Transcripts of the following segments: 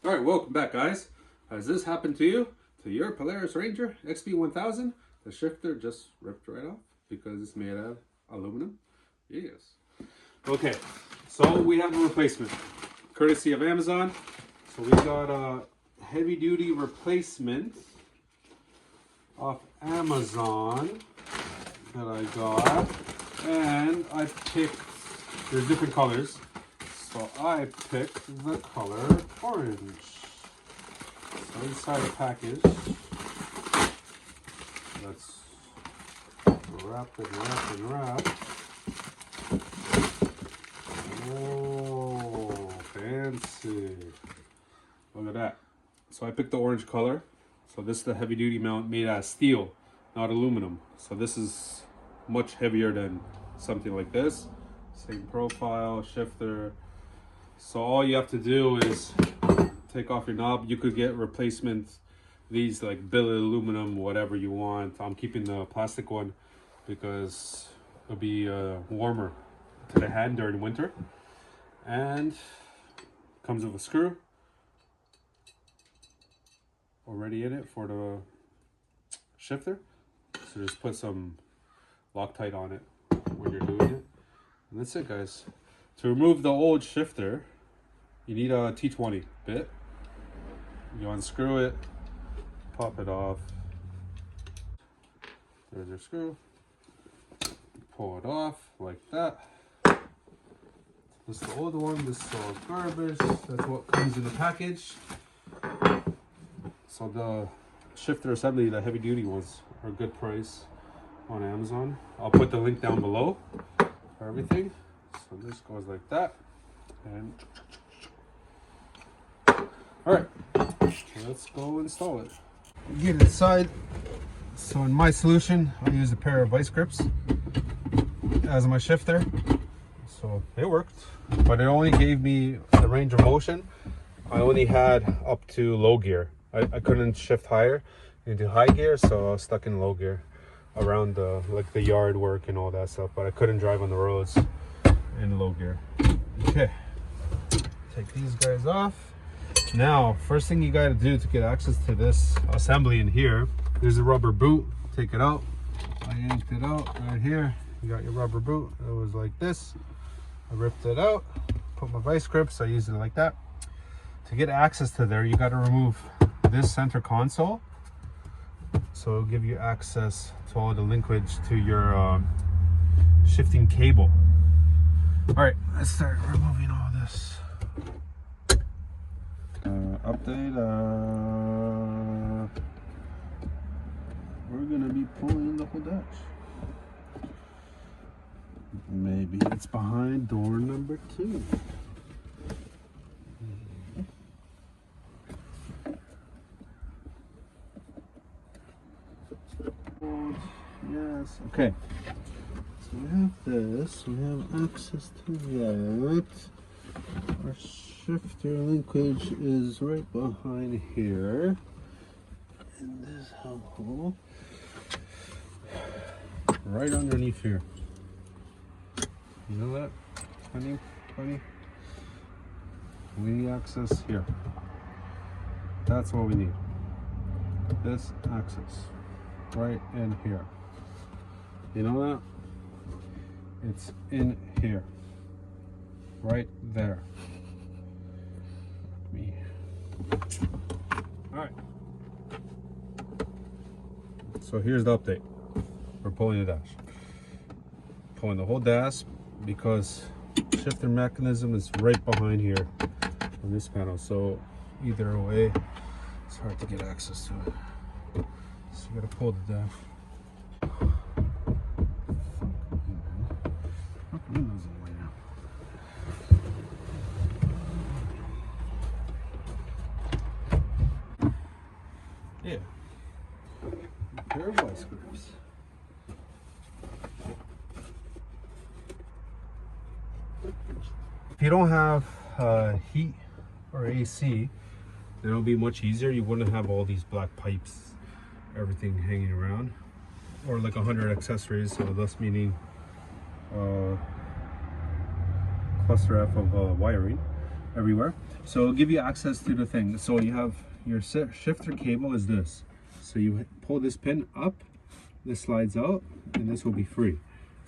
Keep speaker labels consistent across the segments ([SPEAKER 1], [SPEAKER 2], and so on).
[SPEAKER 1] All right, welcome back, guys. Has this happened to you? To your Polaris Ranger XP1000? The shifter just ripped right off because it's made out of aluminum? Yes. Okay, so we have a replacement, courtesy of Amazon. So we got a heavy-duty replacement off Amazon that I got, and I picked, there's different colors. So I picked the color orange. So inside the package, let's wrap. Oh, fancy. Look at that. So I picked the orange color. So this is the heavy duty mount made out of steel, not aluminum. So this is much heavier than something like this. Same profile, shifter. So all you have to do is take off your knob. You could get replacement, these like billet aluminum, whatever you want. I'm keeping the plastic one because it'll be warmer to the hand during winter. And comes with a screw already in it for the shifter. So just put some Loctite on it when you're doing it. And that's it, guys. To remove the old shifter, you need a T20 bit. You unscrew it, pop it off. There's your screw. Pull it off like that. This is the old one, this is all garbage. That's what comes in the package. So the shifter assembly, the heavy duty ones, are a good price on Amazon. I'll put the link down below for everything. So this goes like that, and all right, let's go install it. Get it inside. So in my solution, I use a pair of vice grips as my shifter. So it worked, but it only gave me the range of motion. I only had up to low gear. I couldn't shift higher into high gear, so I was stuck in low gear around the yard work and all that stuff. But I couldn't drive on the roads in low gear. Okay, take these guys off. Now, first thing you got to do to get access to this assembly in here, there's a rubber boot. Take it out. I yanked it out right here. You got your rubber boot. It was like this. I ripped it out, put my vice grips. I used it like that. To get access to there, you got to remove this center console. So it'll give you access to all the linkage to your shifting cable. All right, let's start removing all this. Update. We're gonna be pulling the whole dash. Maybe it's behind door number 2. Yes. Okay. So we have this, we have access to that. Our shifter linkage is right behind here in this hole, right underneath here. You know that? Funny? We need access here. That's what we need. This access right in here. You know that? It's in here. Right there. Alright. So here's the update. We're pulling the dash. Pulling the whole dash because shifter mechanism is right behind here on this panel. So either way, it's hard to get access to it. So you gotta pull the dash. Yeah, a pair of vice grips. If you don't have heat or AC, then it'll be much easier. You wouldn't have all these black pipes, everything hanging around, or like 100 accessories. So thus meaning cluster F of wiring. everywhere. So it'll give you access to the thing. So you have your shifter cable is this. So you pull this pin up, this slides out, and this will be free.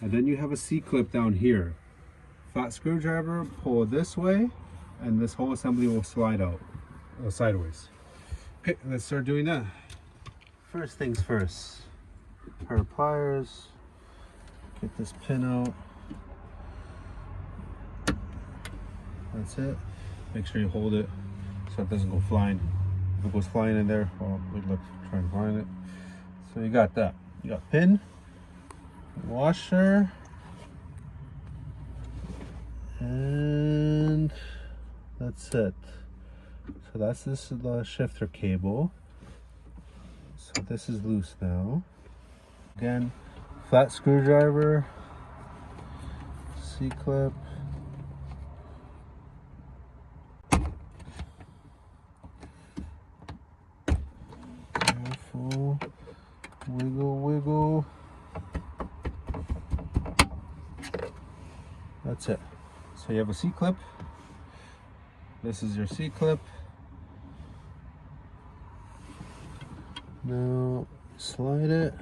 [SPEAKER 1] And then you have a C-clip down here. Flat screwdriver, pull this way, and this whole assembly will slide out sideways. Okay, let's start doing that. First things first, pair of pliers, get this pin out. That's it. Make sure you hold it so it doesn't go flying. If it goes flying in there, well, good luck trying to find it. So you got that. You got pin, washer, and that's it. So this is the shifter cable. So this is loose now. Again, flat screwdriver, C-clip. Careful. Wiggle, wiggle. That's it. So you have a C-clip. This is your C-clip. Now slide it.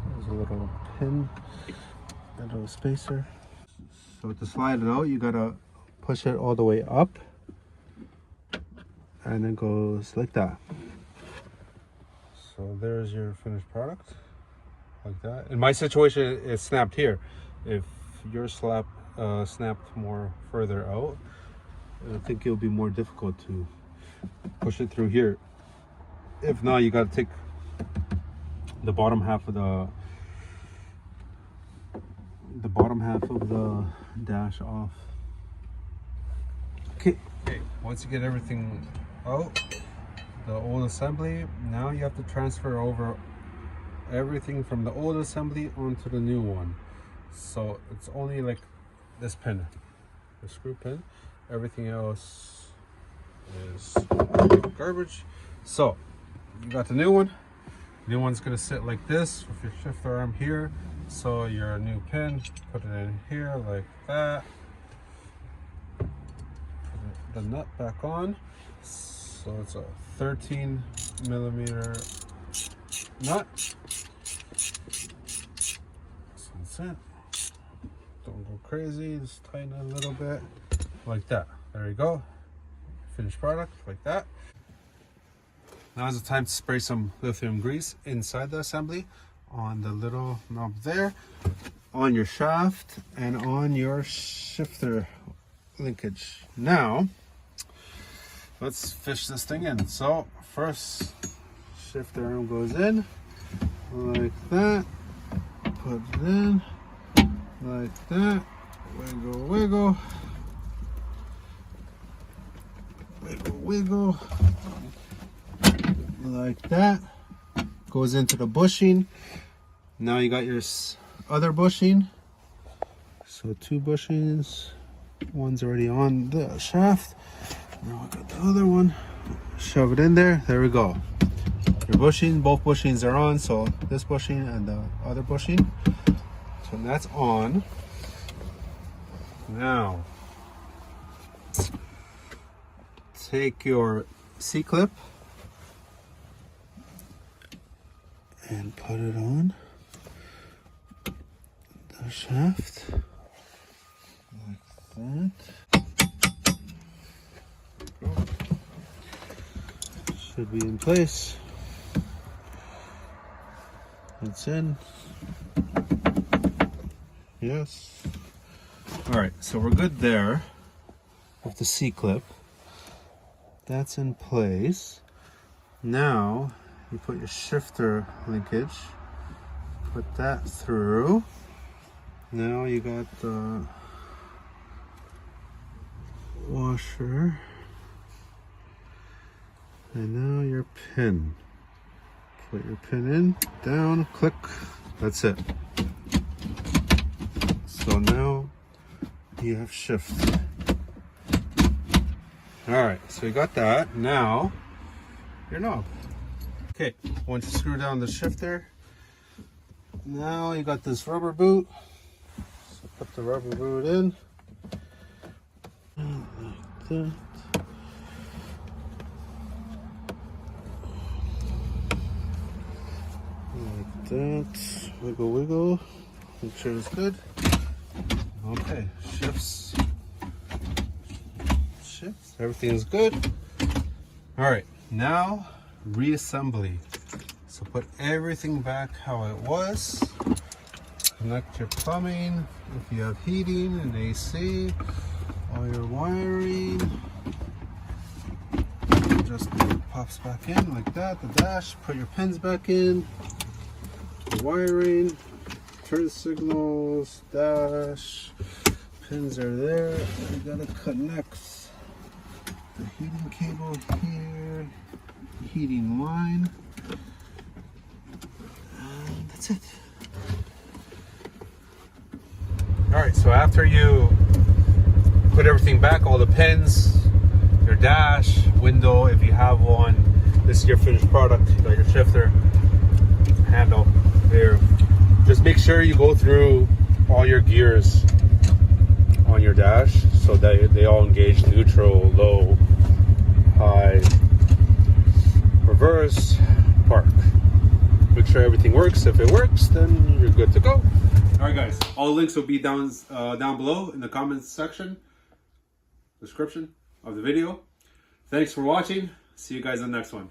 [SPEAKER 1] There's a little pin, a little spacer. So to slide it out, you gotta push it all the way up, and it goes like that. So there's your finished product, like that. In my situation, it snapped here. If your snapped more further out, I think it'll be more difficult to push it through here. If not, you got to take the bottom half of the dash off. Okay, once you get everything out, the old assembly, now you have to transfer over everything from the old assembly onto the new one. So it's only like this pin, the screw pin. Everything else is garbage. So you got the new one. The new one's gonna sit like this with your shifter arm here. So your new pin, put it in here like that. Put the nut back on. So it's a 13mm nut. So that's it. Don't go crazy, just tighten it a little bit. Like that. There you go. Finished product like that. Now is the time to spray some lithium grease inside the assembly on the little knob there, on your shaft, and on your shifter linkage. Now let's fish this thing in. So first, shifter arm goes in like that. Put it in like that. Wiggle, wiggle. Wiggle, wiggle, like that. Goes into the bushing. Now you got your other bushing. So two bushings. One's already on the shaft. Now I got the other one. Shove it in there. There we go. Your bushing, both bushings are on. So this bushing and the other bushing. So that's on. Now take your C-clip and put it on the shaft like that. Should be in place. It's in. Yes. All right, so we're good there with the C-clip. That's in place. Now you put your shifter linkage, put that through. Now you got the washer, and now your pin. Put your pin in, down, click, that's it. So now you have shift. Alright, so you got that. Now, your knob. Okay, once you screw down the shifter, Now you got this rubber boot. So put the rubber boot in. Like that. Like that. Wiggle, wiggle. Make sure it's good. Okay, shifts. Everything is good. All right, now reassembly. So put everything back how it was. Connect your plumbing. If you have heating and AC, all your wiring. Just pops back in like that. The dash. Put your pins back in. The wiring. Turn signals. Dash. Pins are there. You gotta connect the heating cable here, heating line, and that's it. All right, so after you put everything back, all the pins, your dash, window, if you have one, this is your finished product. You got your shifter, handle there. Just make sure you go through all your gears on your dash so that they all engage: neutral, low, high, reverse, park. Make sure everything works. If it works, then you're good to go. All right, guys, all the links will be down below in the comments section, description of the video. Thanks for watching. See you guys on the next one.